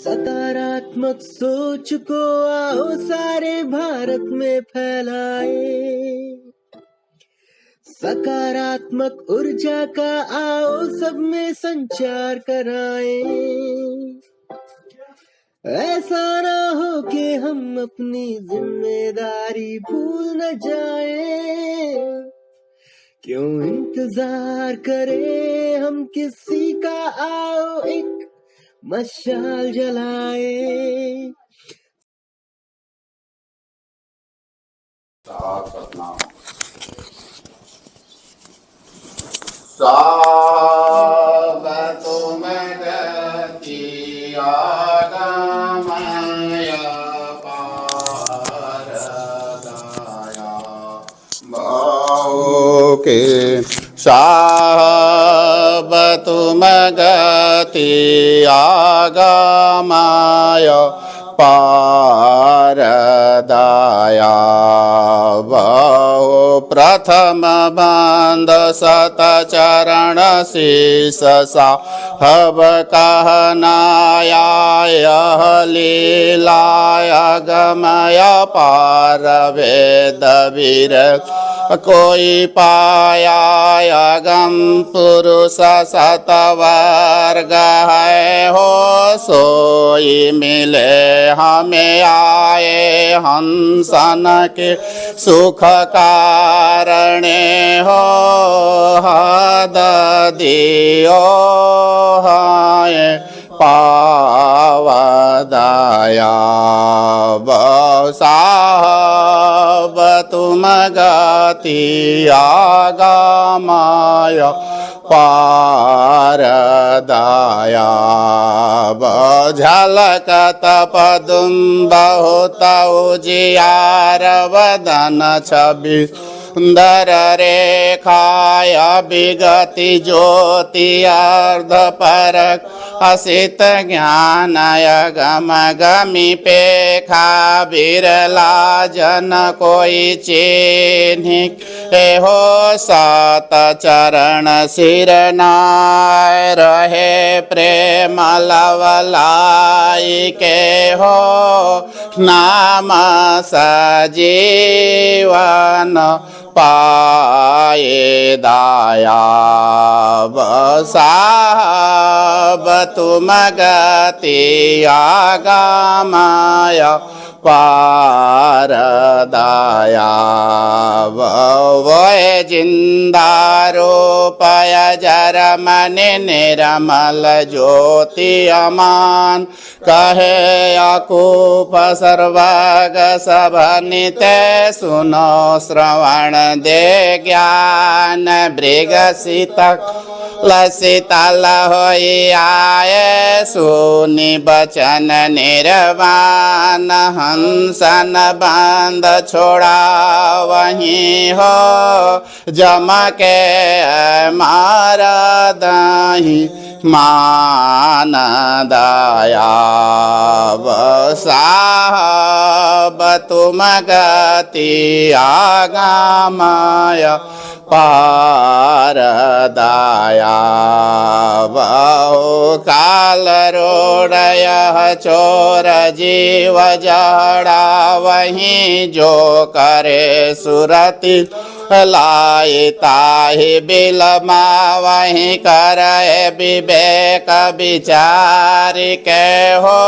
सकारात्मक सोच को आओ सारे भारत में फैलाए। सकारात्मक ऊर्जा का आओ सब में संचार कराए। ऐसा ना हो कि हम अपनी जिम्मेदारी भूल न जाए। क्यों इंतजार करें हम किसी का, आओ एक मशाल जलाए। सावतु मगति आगमय पारदाया बहु प्रथम बंद सत चरण शीस साहब कहनाया लीलाय गमय पार वेद वीर कोई पाया अगम पुरुष सतवर्ग है हो सोई मिले हमें आए हंसन के सुख कारणे हो हद दियो है पावदया साहब तुम गति आगमय पारदया झलकत पदुम बहुत उजियार वदन छवि सुंदर रेखाय विगति ज्योति अर्ध परक असित ज्ञानय गम गमी पेखा बिरला जन कोई चिन्हि हो सत चरण सिर नाय रहे प्रेम लवलाई के हो नाम सजीवन पाए दाया साहब तुम गति आगमय पारदया वोए जिंदारोपय जर मन निरमल ज्योति अमान कहे अकूप सर्वग सभनित सुनो श्रवण दे ज्ञान मृगसितक लसितल होई आए सुनि बचन निर्वाण हंसन बंद छोड़ा वहीं हो जम के मारा दही मान दया साहब तुम गति आगमय पारदया बहु काल रोड़य चोर जीव जड़ा वहीं जो करे सुरति लाई ताहि बिलमा वहीं करे विवेक विचार के हो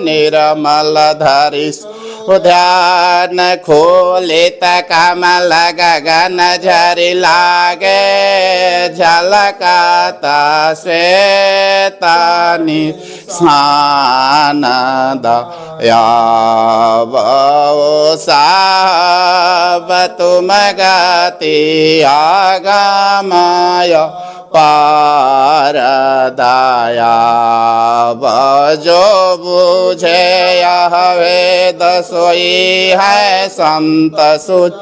निर्मल धरिस ध्यान खोलित कमल गगन झरि लागे झलकता श्वेतानि स्नान दया साहब तुम गति आगमय पारदया जो बुझे यह वेद सोई है संत सुच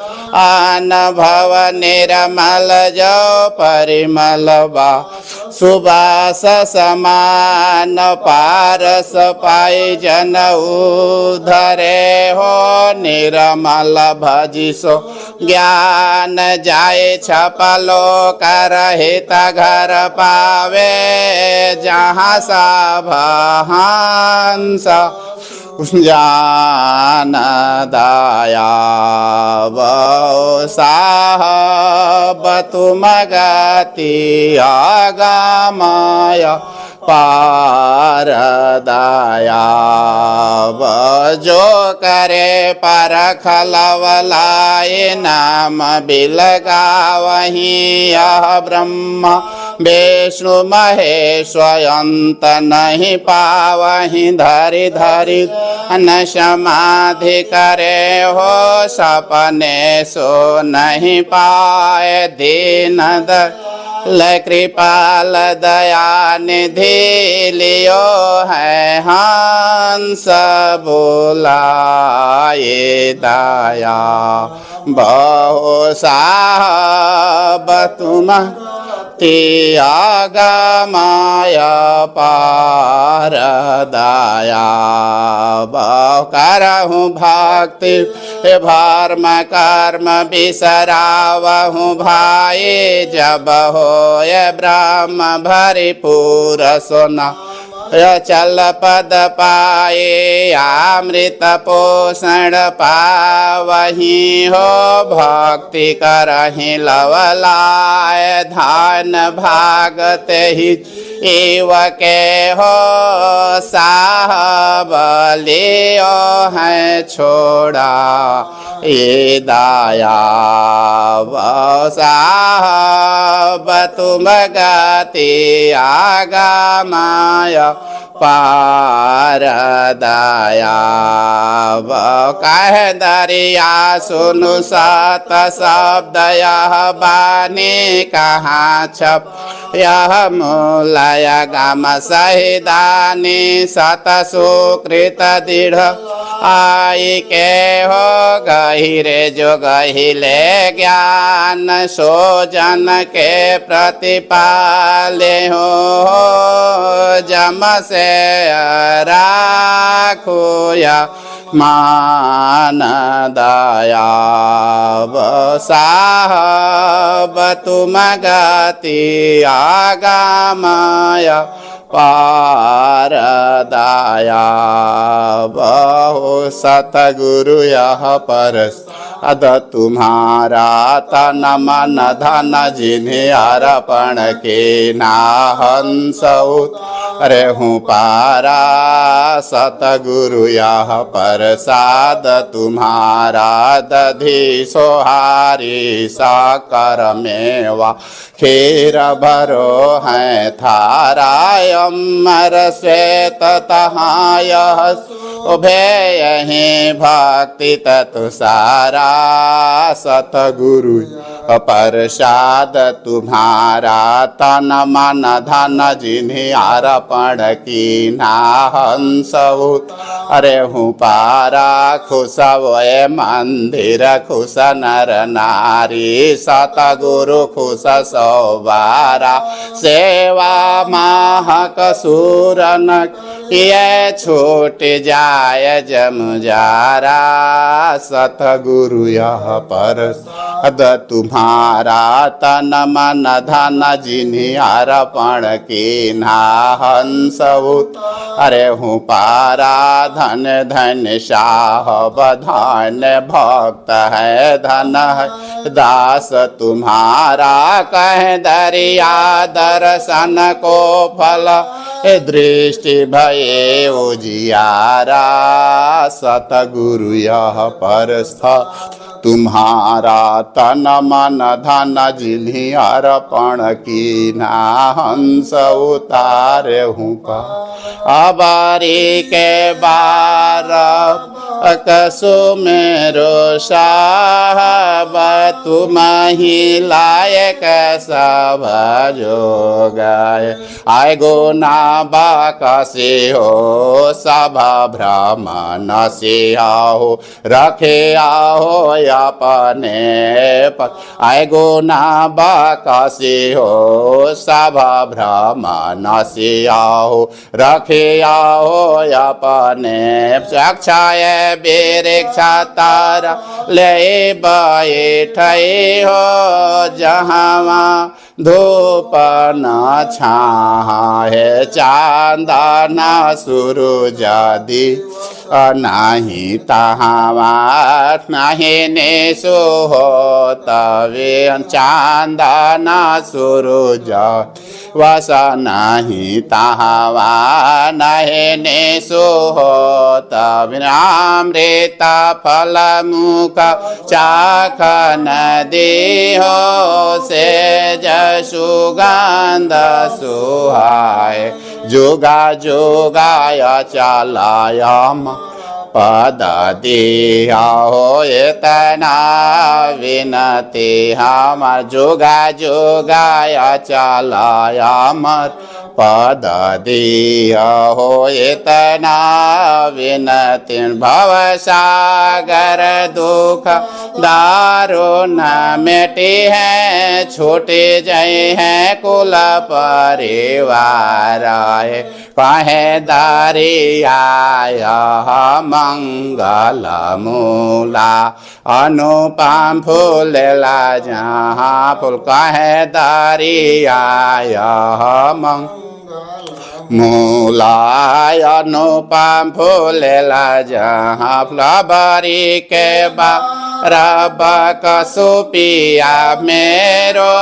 अनुभव निर्मल जो परिमल बा सुबास समान पारस पाई जन उधरे हो निर्मल भजिसो ज्ञान जाय छपलो करहित घर पावे जहाँ सब हंस जान दया बहु साहब तुम गति आगमय पार दया जो करे परख लवलाए नाम बिलगावहि यह ब्रह्म विष्णु महेश अंत नहीं पावहि धरि धरि न समाधि करे हो सपने सो नहीं पाए दीन कृपाल दया निधि लियो है हंस बोलाए दया बहु साहब तुम त्याग माया पार दया बहु करहूँ भक्ति भर्म कर्म बिसरावहूँ भाई जब होय ब्रह्म भरिपूर सोना चल पद पाए अमृत पोषण पावही हो भक्ति करहि लवलाय धान भागत ही एव के हो साहब लियो है छोड़ा ये दया साहब तुम गति आगमय पार दया कह दरिया सुनु सत शब्द यह बानी कहाँ छप यह मूलय गम सहिदानी सत सुकृत दृढ़ आई के हो गहिरे जो गहिले ज्ञान सो जन के प्रतिपाले हो जम से राखो या मान दया साहब तुम गति आगमय पार दया बहु सतगुरु यह परस अद तुम्हारा तन मन धन जिन्हें अर्पण के नाहंस अरे हूँ पारा सतगुरु यह प्रसाद तुम्हारा दधि सोहारी साकर मेवा खीर भरो है थारा अमर श्वेत तहाय उभे यहीं भक्ति तत्व सारा सतगुरु प्रसाद तुम्हारा तन मन धन जिन्हें अर्पण की हंस अरे हूँ पारा खुश वे मंदिर खुश नर नारी सतगुरु खुश सौबारा सेवा महक सूरन ये छूट जाय जमुजारा सतगुरु यह प्रसाद तुम्हारा तन मन धन जिन्हें अर्पण की हंस अरे हूँ पारा धन धन साहब धन भक्त है धन है दास तुम्हारा कह दरिया दर्शन को फल दृष्टि भये उजियारा सतगुरु यह परस्थ तुम्हारा तन मन धन जिन्हें अर्पण की हंस उतारे हूँ पा अबारी के बार कसो मेरो साहब तुम ही लायक सब जो गाय आय गो ना बाकसे हो सब भ्रमण से आओ रखे आओ अपने आय गो ना बाकसे हो सब भ्रमण से आओ रखे आओ अपने चक्षाय बेरेक्षा तारा ले बैठे हो जहाँ धूप न छाहे चांदन सूरज दी नहीं तहावा नहीं ने सुहो तवे चांदन सूरज वस नहीं तहावा नहीं ने सुहो तविनामृत फल मुख चाखन देहो से सुगंध सुहाय जोगा जोगाय चलायम पद दिया हो इतना विनती हमर जोगा जोगाय चलायम पद दिया हो इतना विनती भव सागर दुख दारुण मिटे हैं छूटे जाए हैं कुल परिवार कहे दरिया मंगल मूला अनुपम फूल ला जहाँ फूल कहे दरिया मूलाय अनुपम फूल ला जहाँ फ्लबरी के रब कसुपिया मेरो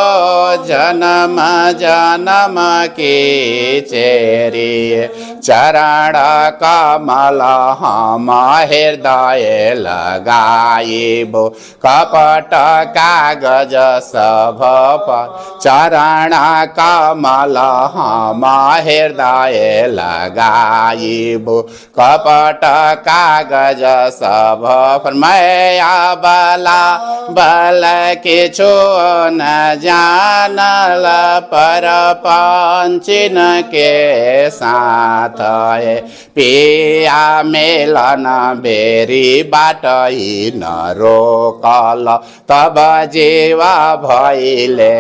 जन्म जन्म की चेरी चरण कमल हम हृदय लगाइबो कपट कागज सब चरण कमल हम हृदय लगाइबो कपट कागज सब मैं बला बल के छो न जानल पर पंचिन के साथ पिया मेलन बेरी बाटई न रोकल तब जीवा भइले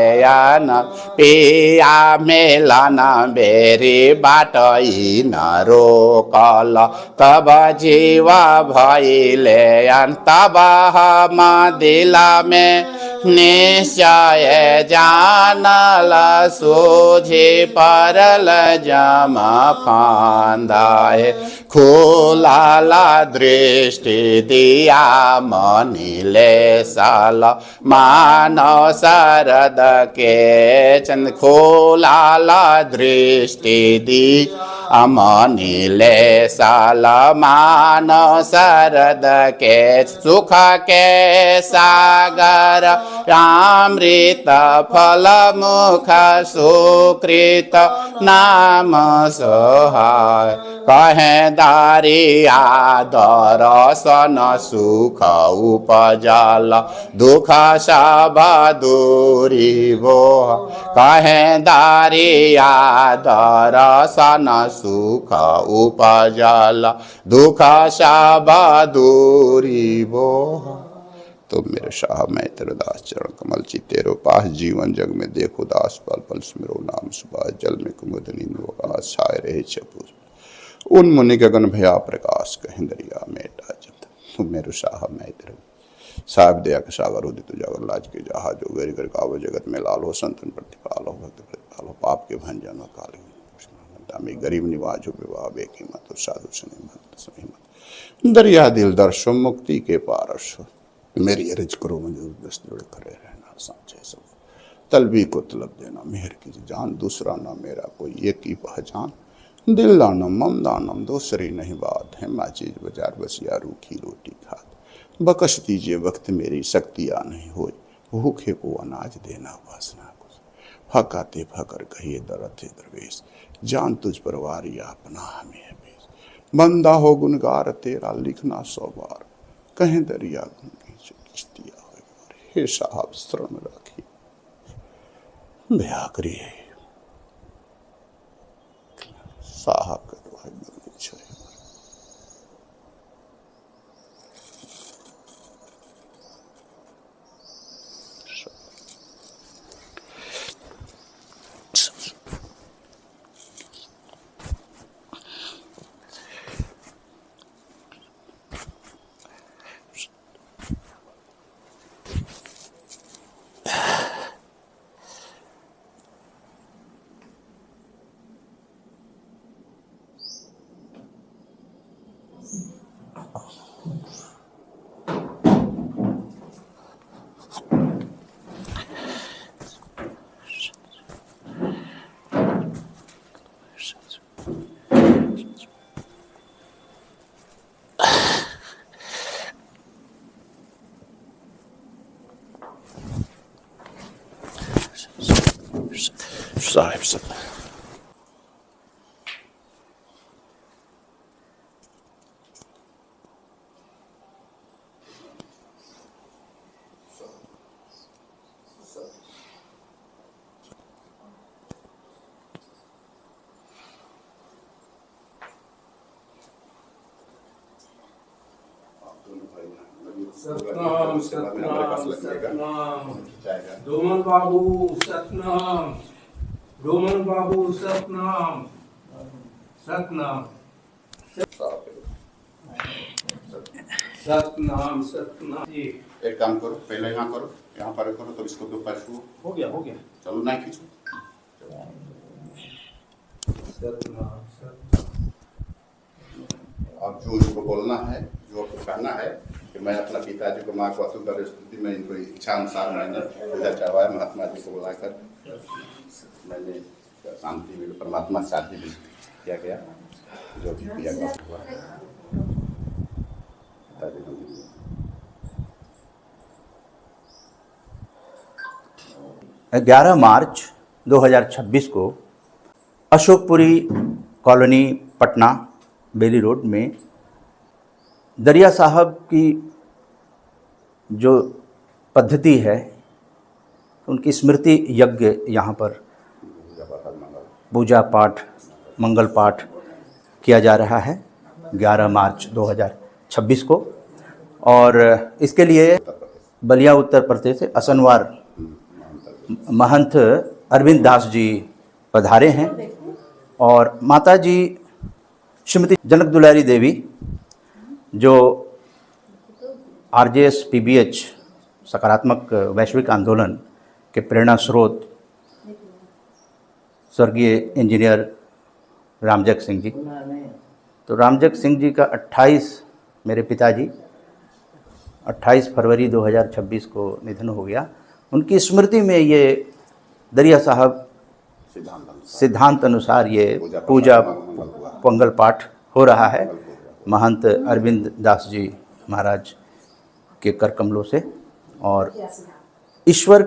न पिया मेलन बेरी बाटई न रोकल तब जीवा भइले तब हम दिला में निश्चय जानल सोझे परल जम फांदाए खोलाला दृष्टि दिया मनीले साल मानव शरद के चंद खोलाला दृष्टि दी अमनीले साल मानव शरद के सुख के सागर अमृत फल मुख सुकृत नाम सोहाय कहे दारिया दर्शन सुख उपजल दुख सब दूरी वो कहे दारिया दर्शन सुख उपजल दुख सब दूरी वो। तो मेरे शाह मैं तेरे दास चरण कमल ची तेरो पास जीवन जग में देखो दास पल पल स्मरो नाम सुभाष जल में कुमुद नींद आकाश छाए रहे चपूर उन मुनि गगन भया प्रकाश कहें दरिया मेटा जब तो मेरे शाह मैं तेरे साहिब दया के सागर उदित जागर लाज के जहाज हो गरी कर काव जगत में लाल हो संतन प्रतिपाल हो भक्त प्रतिपाल हो पाप के भंजन हो काले में गरीब निवाज हो विवाह बेकीमत और साधु सनी दरिया दिल दर्शो मुक्ति के पारस हो मेरी अर्ज करो मुझे दस जोड़े खड़े रहना समझे सब तलबी को तलब देना मेहर की जान दूसरा ना मेरा कोई एक ही पहचान दिल दानम मम दानम दूसरी नहीं बात है माँ चीज बाजार बसिया रूखी रोटी खात बकश दीजिए वक्त मेरी शक्तियाँ नहीं हो भूखे को अनाज देना वासना कुछ फकाते फकर कहिए दरथे दरवेश जान तुझ पर वारिया अपना हमें है बेश बंदा हो गुनगार तेरा लिखना 100 बार कहें दरिया किश्तिया हो हे साहब शरण राखी दया करिए साहब का दुआ मिलनी चाहिए। साहिब सब। सतनाम सतनाम सतनाम डोमन बाबू सतनाम डोमन बाबू सतनाम सतनाम सतनाम सतनाम जी। एक काम करो, पहले यहाँ करो, यहाँ पर करो, तो इसको तो ऊपर छुओ। हो गया चलो ना खींचो। सतनाम सतनाम। अब जो इसको बोलना है, जो आपको कहना है कि मैं अपना पिताजी को माँ को असुकर स्थिति में इनको इच्छा अनुसार मैंने पूजा चढ़वाया, महात्मा जी को बुलाकर मैंने शांति मिली, परमात्मा शांति भी किया गया, जो भी किया गया हुआ। पिताजी को 11 मार्च 2026 को अशोकपुरी कॉलोनी पटना बेली रोड में दरिया साहब की जो पद्धति है, उनकी स्मृति यज्ञ यहाँ पर पूजा पाठ मंगल पाठ किया जा रहा है 11 मार्च 2026 को। और इसके लिए बलिया उत्तर प्रदेश से असनवार महंत अरविंद दास जी पधारे हैं और माता जी श्रीमती जनक दुलारी देवी, जो RJS PBH सकारात्मक वैश्विक आंदोलन के प्रेरणा स्रोत स्वर्गीय इंजीनियर रामजग सिंह जी, तो रामजग सिंह जी का 28 मेरे पिताजी 28 फरवरी 2026 को निधन हो गया। उनकी स्मृति में ये दरिया साहब सिद्धांत अनुसार ये पूजा मंगल पाठ हो रहा है महंत अरविंद दास जी महाराज के कर कमलों से। और ईश्वर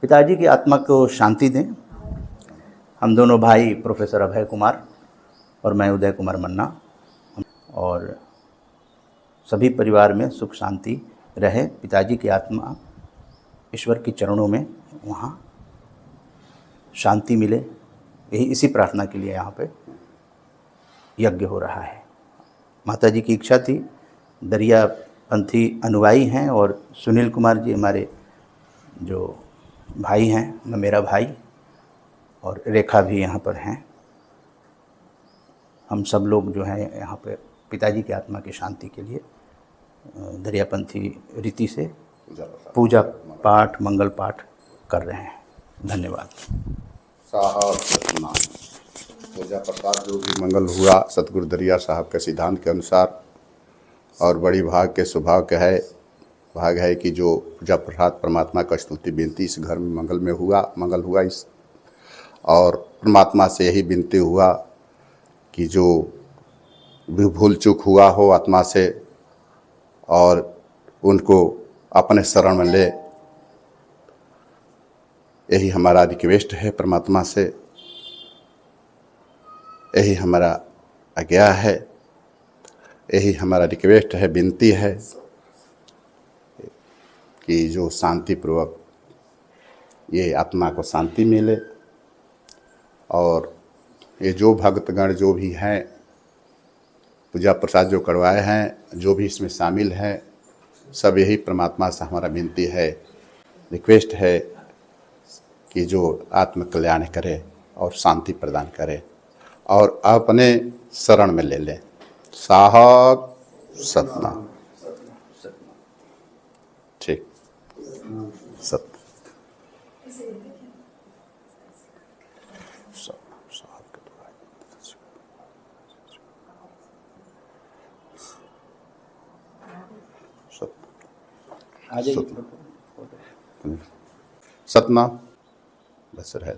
पिताजी की आत्मा को शांति दें। हम दोनों भाई प्रोफेसर अभय कुमार और मैं उदय कुमार मन्ना, और सभी परिवार में सुख शांति रहे। पिताजी की आत्मा ईश्वर के चरणों में वहाँ शांति मिले, यही इसी प्रार्थना के लिए यहाँ पे यज्ञ हो रहा है। माता जी की इच्छा थी, दरिया पंथी अनुयायी हैं और सुनील कुमार जी हमारे जो भाई हैं, मेरा भाई, और रेखा भी यहाँ पर हैं। हम सब लोग जो हैं यहाँ पे पिताजी की आत्मा की शांति के लिए दरियापंथी रीति से पूजा पाठ मंगल पाठ कर रहे हैं। धन्यवाद। साहब सतनाम। पूजा प्रसाद जो भी मंगल हुआ सतगुरु दरिया साहब के सिद्धांत के अनुसार, और बड़ी भाग के स्वभाव के है, भाग है कि जो पूजा प्रसाद परमात्मा का स्तुति विनती इस घर में मंगल हुआ इस, और परमात्मा से यही विनती हुआ कि जो भी भूल चूक हुआ हो आत्मा से, और उनको अपने शरण में ले, यही हमारा रिक्वेस्ट है परमात्मा से, यही हमारा आज्ञा है, यही हमारा रिक्वेस्ट है, विनती है कि जो शांतिपूर्वक ये आत्मा को शांति मिले। और ये जो भक्तगण जो भी हैं पूजा प्रसाद जो करवाए हैं, जो भी इसमें शामिल हैं, सब यही परमात्मा से हमारा विनती है, रिक्वेस्ट है कि जो आत्म कल्याण करे और शांति प्रदान करे और अपने शरण में ले ले। साहब सतनाम। ठीक सत सतनाम बस है।